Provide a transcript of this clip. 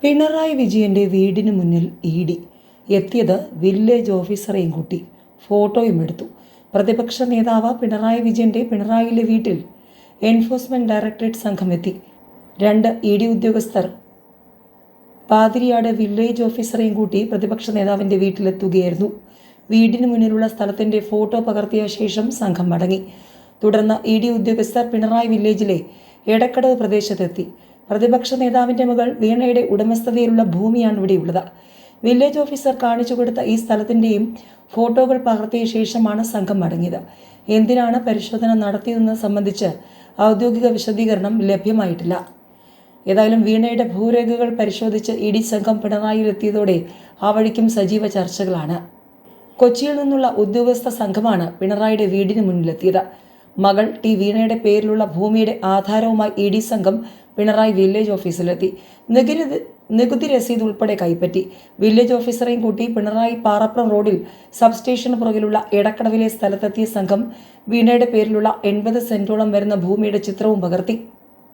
പിണറായി വിജയൻ്റെ വീടിന് മുന്നിൽ ഇ.ഡി. എത്തിയത് വില്ലേജ് ഓഫീസറെയും കൂട്ടി ഫോട്ടോയും എടുത്തു. പ്രതിപക്ഷ നേതാവ് പിണറായി വിജയൻ്റെ പിണറായിയിലെ വീട്ടിൽ എൻഫോഴ്സ്മെന്റ് ഡയറക്ടറേറ്റ് സംഘം എത്തി. 2 ഇ.ഡി. ഉദ്യോഗസ്ഥർ പാതിരിയാട് വില്ലേജ് ഓഫീസറെയും കൂട്ടി പ്രതിപക്ഷ നേതാവിൻ്റെ വീട്ടിലെത്തുകയായിരുന്നു. വീടിന് മുന്നിലുള്ള സ്ഥലത്തിൻ്റെ ഫോട്ടോ പകർത്തിയ ശേഷം സംഘം മടങ്ങി. തുടർന്ന് ഇ.ഡി. ഉദ്യോഗസ്ഥർ പിണറായി വില്ലേജിലെ എടക്കടവ് പ്രദേശത്തെത്തി. പ്രതിപക്ഷ നേതാവിൻ്റെ മകൾ വീണയുടെ ഉടമസ്ഥതയിലുള്ള ഭൂമിയാണ് ഇവിടെയുള്ളത്. വില്ലേജ് ഓഫീസർ കാണിച്ചു കൊടുത്ത ഈ സ്ഥലത്തിൻ്റെയും ഫോട്ടോകൾ പകർത്തിയ ശേഷമാണ് സംഘം മടങ്ങിയത്. എന്തിനാണ് പരിശോധന നടത്തിയതെന്ന് സംബന്ധിച്ച് ഔദ്യോഗിക വിശദീകരണം ലഭ്യമായിട്ടില്ല. ഏതായാലും വീണയുടെ ഭൂരേഖകൾ പരിശോധിച്ച് ഇ.ഡി. സംഘം പിണറായിയിലെത്തിയതോടെ ആ വഴിക്കും സജീവ ചർച്ചകളാണ്. കൊച്ചിയിൽ നിന്നുള്ള ഉദ്യോഗസ്ഥ സംഘമാണ് പിണറായിയുടെ വീടിന് മുന്നിലെത്തിയത്. മകൾ ടി വീണയുടെ പേരിലുള്ള ഭൂമിയുടെ ആധാരവുമായി ഇ.ഡി. സംഘം പിണറായി വില്ലേജ് ഓഫീസിലെത്തി. നികുതി രസീത് ഉൾപ്പെടെ കൈപ്പറ്റി. വില്ലേജ് ഓഫീസറെയും കൂട്ടി പിണറായി പാറപ്പുറം റോഡിൽ സബ്സ്റ്റേഷന് പുറകിലുള്ള എടക്കടവിലെ സ്ഥലത്തെത്തിയ സംഘം വീണയുടെ പേരിലുള്ള 80 സെന്റോളം വരുന്ന ഭൂമിയുടെ ചിത്രവും പകർത്തി.